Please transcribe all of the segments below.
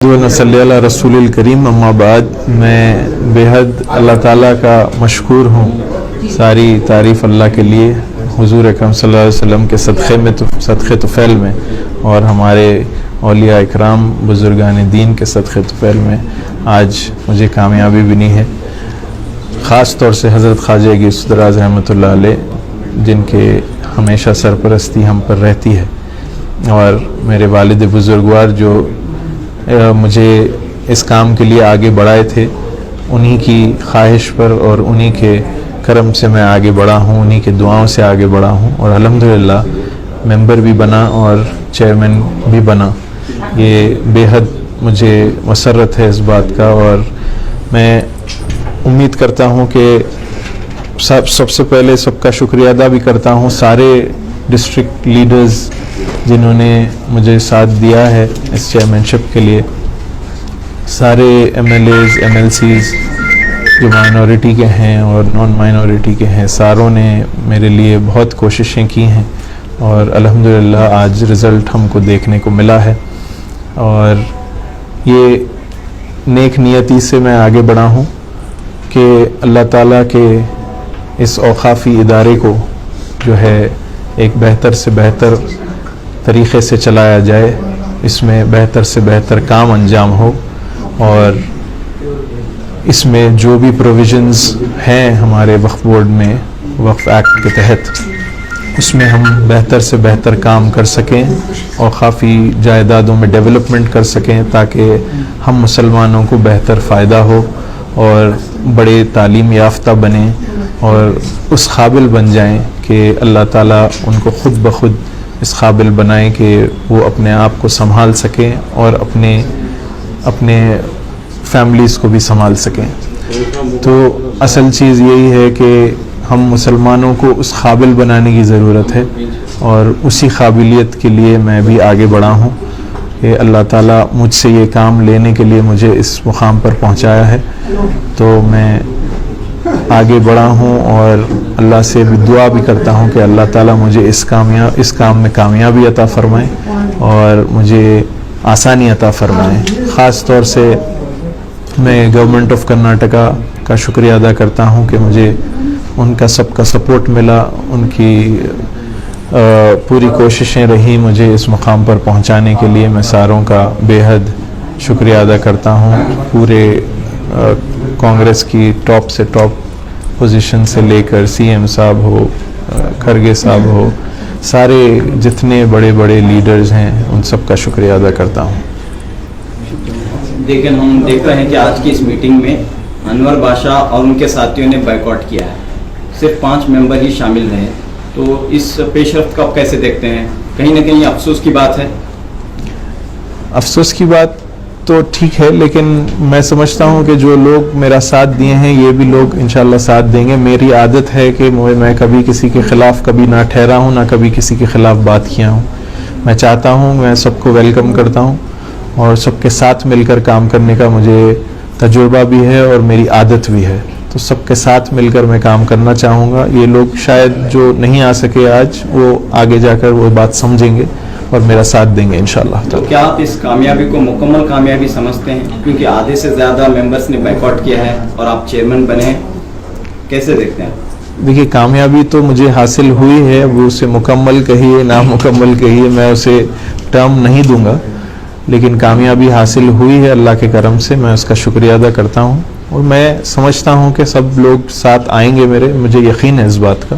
صلی اللہ رسول الکریم اما بعد، میں بےحد اللہ تعالیٰ کا مشکور ہوں. ساری تعریف اللہ کے لیے، حضور اکرم صلی اللہ علیہ وسلم کے صدقے طفیل میں اور ہمارے اولیاء اکرام بزرگان دین کے صدقے طفیل میں آج مجھے کامیابی بنی ہے. خاص طور سے حضرت خواجہ غوث دراز رحمۃ اللہ علیہ، جن کے ہمیشہ سرپرستی ہم پر رہتی ہے، اور میرے والد بزرگوار جو مجھے اس کام کے لیے آگے بڑھائے تھے، انہی کی خواہش پر اور انہی کے کرم سے میں آگے بڑھا ہوں، انہی کے دعاؤں سے آگے بڑھا ہوں، اور الحمدللہ ممبر بھی بنا اور چیئرمین بھی بنا. یہ بے حد مجھے مسرت ہے اس بات کا، اور میں امید کرتا ہوں کہ سب سے پہلے سب کا شکریہ ادا بھی کرتا ہوں سارے ڈسٹرکٹ لیڈرز جنہوں نے مجھے ساتھ دیا ہے اس چیئرمین شپ کے لیے. سارے M L As, M L Cs جو مائنورٹی کے ہیں اور نان مائنورٹی کے ہیں، ساروں نے میرے لیے بہت کوششیں کی ہیں، اور الحمدللہ آج رزلٹ ہم کو دیکھنے کو ملا ہے. اور یہ نیک نیتی سے میں آگے بڑھا ہوں کہ اللہ تعالیٰ کے اس اوقافی ادارے کو جو ہے ایک بہتر سے بہتر طریقے سے چلایا جائے، اس میں بہتر سے بہتر کام انجام ہو، اور اس میں جو بھی پروویژنز ہیں ہمارے وقف بورڈ میں وقف ایکٹ کے تحت، اس میں ہم بہتر سے بہتر کام کر سکیں اور کافی جائیدادوں میں ڈیولپمنٹ کر سکیں، تاکہ ہم مسلمانوں کو بہتر فائدہ ہو اور بڑے تعلیم یافتہ بنیں اور اس قابل بن جائیں کہ اللہ تعالیٰ ان کو خود بخود اس قابل بنائیں کہ وہ اپنے آپ کو سنبھال سکیں اور اپنے فیملیز کو بھی سنبھال سکیں. تو اصل چیز یہی ہے کہ ہم مسلمانوں کو اس قابل بنانے کی ضرورت ہے، اور اسی قابلیت کے لیے میں بھی آگے بڑھا ہوں کہ اللہ تعالیٰ مجھ سے یہ کام لینے کے لیے مجھے اس مقام پر پہنچایا ہے. تو میں آگے بڑھا ہوں اور اللہ سے بھی دعا بھی کرتا ہوں کہ اللہ تعالیٰ مجھے اس کام میں کامیابی عطا فرمائے اور مجھے آسانی عطا فرمائے. خاص طور سے میں گورنمنٹ آف کرناٹکا کا شکریہ ادا کرتا ہوں کہ مجھے ان کا سب کا سپورٹ ملا، ان کی پوری کوششیں رہی مجھے اس مقام پر پہنچانے کے لیے. میں ساروں کا بے حد شکریہ ادا کرتا ہوں. پورے کانگریس کی ٹاپ سے ٹاپ پوزیشن سے لے کر سی ایم صاحب ہو، کھرگے صاحب ہو، سارے جتنے بڑے بڑے لیڈرز ہیں ان سب کا شکریہ ادا کرتا ہوں. لیکن ہم دیکھ رہے ہیں کہ آج کی اس میٹنگ میں انور بادشاہ اور ان کے ساتھیوں نے بائیکاٹ کیا ہے، صرف 5 ممبر ہی شامل رہے. تو اس پیش رفت کو آپ کیسے دیکھتے ہیں؟ کہیں نہ کہیں افسوس کی بات ہے. افسوس کی بات تو ٹھیک ہے، لیکن میں سمجھتا ہوں کہ جو لوگ میرا ساتھ دیے ہیں یہ بھی لوگ انشاءاللہ ساتھ دیں گے. میری عادت ہے کہ میں کبھی کسی کے خلاف کبھی نہ ٹھہرا ہوں، نہ کبھی کسی کے خلاف بات کیا ہوں. میں چاہتا ہوں، میں سب کو ویلکم کرتا ہوں، اور سب کے ساتھ مل کر کام کرنے کا مجھے تجربہ بھی ہے اور میری عادت بھی ہے. تو سب کے ساتھ مل کر میں کام کرنا چاہوں گا. یہ لوگ شاید جو نہیں آ سکے آج، وہ آگے جا کر وہ بات سمجھیں گے اور میرا ساتھ دیں گے انشاءاللہ. تو کیا آپ اس کامیابی کو مکمل کامیابی سمجھتے ہیں؟ کیونکہ آدھے سے زیادہ ممبرس نے بائیکاٹ کیا ہے اور آپ چیئرمین بنے، کیسے دیکھتے ہیں؟ دیکھیے، کامیابی تو مجھے حاصل ہوئی ہے. وہ اسے مکمل کہیے نامکمل کہیے، میں اسے ٹرم نہیں دوں گا، لیکن کامیابی حاصل ہوئی ہے اللہ کے کرم سے. میں اس کا شکریہ ادا کرتا ہوں، اور میں سمجھتا ہوں کہ سب لوگ ساتھ آئیں گے میرے. مجھے یقین ہے اس بات کا.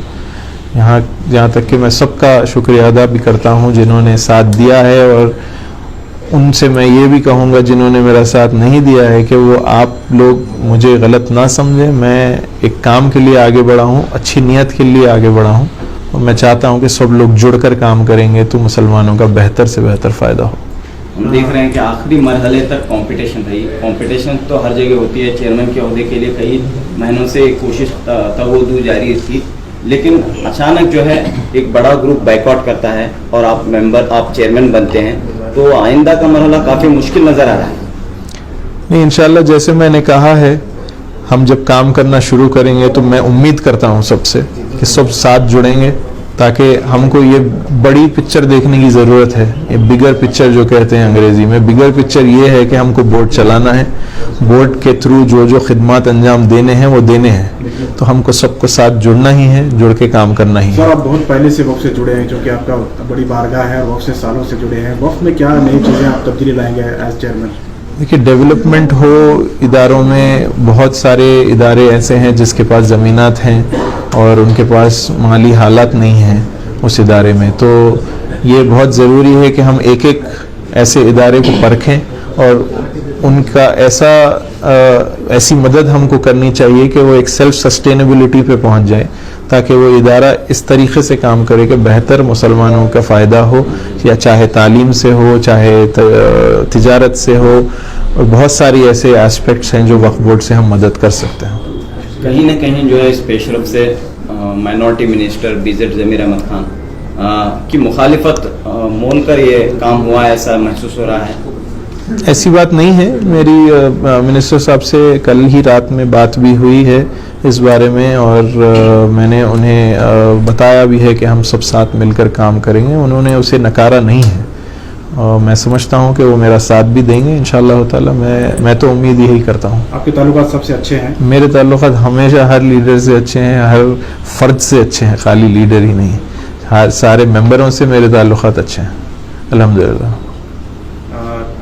جہاں تک کہ میں سب کا شکریہ ادا بھی کرتا ہوں جنہوں نے ساتھ دیا ہے، اور ان سے میں یہ بھی کہوں گا جنہوں نے میرا ساتھ نہیں دیا ہے کہ وہ آپ لوگ مجھے غلط نہ سمجھیں. میں ایک کام کے لیے آگے بڑھا ہوں، اچھی نیت کے لیے آگے بڑھا ہوں، اور میں چاہتا ہوں کہ سب لوگ جڑ کر کام کریں گے تو مسلمانوں کا بہتر سے بہتر فائدہ ہو. ہم دیکھ رہے ہیں کہ آخری مرحلے تک کمپٹیشن رہی. کمپٹیشن تو ہر جگہ ہوتی ہے. چیئرمین کے عہدے کے لیے کئی مہینوں سے کوشش تغدو جاری تھی، لیکن اچانک جو ہے ایک بڑا گروپ بائیکاٹ کرتا ہے اور آپ چیئرمین بنتے ہیں، تو آئندہ کا مرحلہ کافی مشکل نظر آ رہا ہے. نہیں، انشاءاللہ جیسے میں نے کہا ہے، ہم جب کام کرنا شروع کریں گے تو میں امید کرتا ہوں سب سے کہ سب ساتھ جڑیں گے تاکہ ہم کو یہ بڑی پکچر دیکھنے کی ضرورت ہے. یہ بگر پکچر جو کہتے ہیں انگریزی میں, بگر پکچر یہ ہے کہ ہم کو بورڈ چلانا ہے, بورڈ کے تھرو جو خدمات انجام دینے ہیں وہ دینے ہیں, تو ہم کو سب کو ساتھ جڑنا ہی ہے, جڑ کے کام کرنا ہی ہے. سر آپ بہت پہلے سے وقف سے جڑے ہیں, جو کہ آپ کا بڑی بارگاہ ہے, وقف سے سالوں سے جڑے ہیں. وقف میں کیا نئی چیزیں آپ تبدیلی لائیں گے ایز چیئرمین؟ دیکھیے, ڈیولپمنٹ ہو اداروں میں, بہت سارے ادارے ایسے ہیں جس کے پاس زمینات ہیں اور ان کے پاس مالی حالات نہیں ہیں اس ادارے میں, تو یہ بہت ضروری ہے کہ ہم ایک ایک ایسے ادارے کو پرکھیں اور ان کا ایسی مدد ہم کو کرنی چاہیے کہ وہ ایک سیلف سسٹینیبلٹی پہ پہنچ جائے, تاکہ وہ ادارہ اس طریقے سے کام کرے کہ بہتر مسلمانوں کا فائدہ ہو, یا چاہے تعلیم سے ہو, چاہے تجارت سے ہو, اور بہت ساری ایسے اسپیکٹس ہیں جو وقف بورڈ سے ہم مدد کر سکتے ہیں. کہیں نہ کہیں جو ہے اس پیش رفت سے مائنورٹی منسٹر BZ ضمیر احمد خان کی مخالفت مول کر یہ کام ہوا, ایسا محسوس ہو رہا ہے؟ ایسی بات نہیں ہے. میری منسٹر صاحب سے کل ہی رات میں بات بھی ہوئی ہے اس بارے میں, اور میں نے انہیں بتایا بھی ہے کہ ہم سب ساتھ مل کر کام کریں گے. انہوں نے اسے نکارا نہیں ہے, اور میں سمجھتا ہوں کہ وہ میرا ساتھ بھی دیں گے انشاءاللہ تعالی. میں تو امید یہی کرتا ہوں. آپ کے تعلقات سب سے اچھے ہیں؟ میرے تعلقات ہمیشہ ہر لیڈر سے اچھے ہیں, ہر فرد سے اچھے ہیں, خالی لیڈر ہی نہیں, ہر سارے ممبروں سے میرے تعلقات اچھے ہیں الحمدللہ.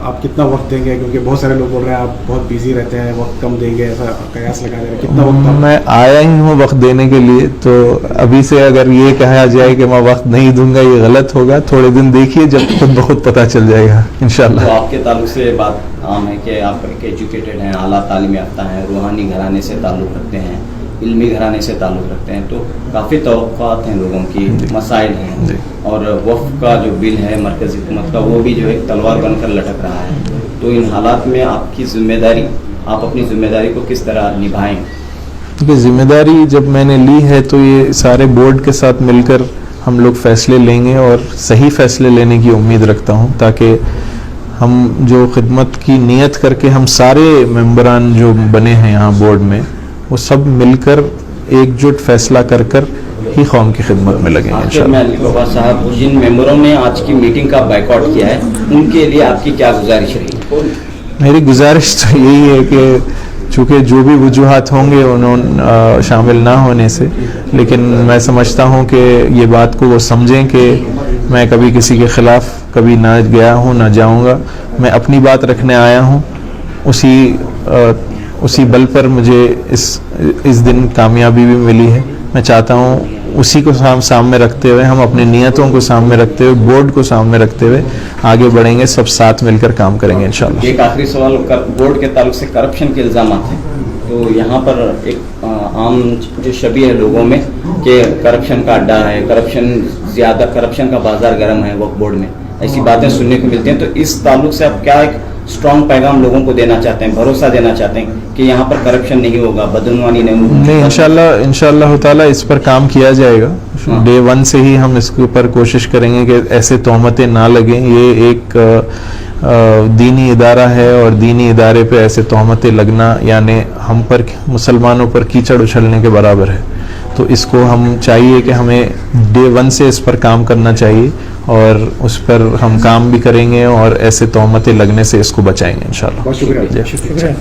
آپ کتنا وقت دیں گے, کیونکہ بہت سارے لوگ بول رہے ہیں آپ بہت بیزی رہتے ہیں, وقت کم دیں گے, ایسا قیاس لگا رہے ہیں, کتنا وقت؟ میں آیا ہی ہوں وقت دینے کے لیے, تو ابھی سے اگر یہ کہا جائے کہ میں وقت نہیں دوں گا یہ غلط ہوگا. تھوڑے دن دیکھیے, جب خود بخود پتہ چل جائے گا انشاءاللہ. تو آپ کے تعلق سے بات عام ہے کہ آپ ایک ایجوکیٹڈ ہیں, اعلیٰ تعلیم یافتہ ہیں, روحانی گھرانے سے تعلق رکھتے ہیں, علمی گھرانے سے تعلق رکھتے ہیں, تو کافی توقعات ہیں لوگوں کی, مسائل ہیں, اور وقف کا جو بل ہے مرکزی حکومت کا وہ بھی جو ایک تلوار بن کر لٹک رہا ہے. تو ان حالات میں آپ کی ذمہ داری, آپ اپنی ذمہ داری کو کس طرح نبھائیں؟ کیونکہ ذمہ داری جب میں نے لی ہے تو یہ سارے بورڈ کے ساتھ مل کر ہم لوگ فیصلے لیں گے, اور صحیح فیصلے لینے کی امید رکھتا ہوں, تاکہ ہم جو خدمت کی نیت کر کے ہم سارے ممبران جو بنے ہیں یہاں بورڈ میں, وہ سب مل کر ایک جٹ فیصلہ کر کر ہی قوم کی خدمت میں لگیں گے انشاءاللہ. صاحب, جن ممبروں نے آج کی میٹنگ کا بائیکاٹ کیا ہے ان کے لیے آپ کی کیا گزارش رہی؟ میری گزارش تو یہی ہے کہ چونکہ جو بھی وجوہات ہوں گے انہوں شامل نہ ہونے سے, لیکن میں سمجھتا ہوں کہ یہ بات کو وہ سمجھیں کہ میں کبھی کسی کے خلاف کبھی نہ گیا ہوں نہ جاؤں گا. میں اپنی بات رکھنے آیا ہوں, اسی بل پر مجھے اس دن کامیابی بھی ملی ہے. میں چاہتا ہوں اسی کو سامنے رکھتے ہوئے, ہم اپنی نیتوں کو سامنے رکھتے ہوئے, بورڈ کو سامنے رکھتے ہوئے آگے بڑھیں گے, سب ساتھ مل کر کام کریں گے انشاءاللہ. ایک آخری سوال, بورڈ کے تعلق سے کرپشن کے الزامات ہیں, تو یہاں پر ایک عام جو شبیہ ہے لوگوں میں کہ کرپشن کا اڈا ہے, کرپشن کا بازار گرم ہے وقف بورڈ میں, ایسی باتیں سننے کو ملتی ہیں. تو اس تعلق سے آپ کیا ایک اسٹرانگ پیغام لوگوں کو دینا چاہتے ہیں, بھروسہ دینا چاہتے ہیں کہ یہاں پر کرپشن نہیں ہوگا, بدعنوانی نہیں ہوگی؟ نہیں, انشاءاللہ تعالی اس پر کام کیا جائے گا. ڈے 1 سے ہی ہم اس کے اوپر کوشش کریں گے کہ ایسے تہمتیں نہ لگیں. یہ ایک دینی ادارہ ہے, اور دینی ادارے پہ ایسے تہمتیں لگنا یعنی ہم پر, مسلمانوں پر کیچڑ اچھلنے کے برابر ہے. تو اس کو ہم چاہیے کہ ہمیں ڈے 1 سے اس پر کام کرنا چاہیے, اور اس پر ہم کام بھی کریں گے, اور ایسے تہمتیں لگنے سے اس کو بچائیں گے انشاءاللہ. بہت شکریہ.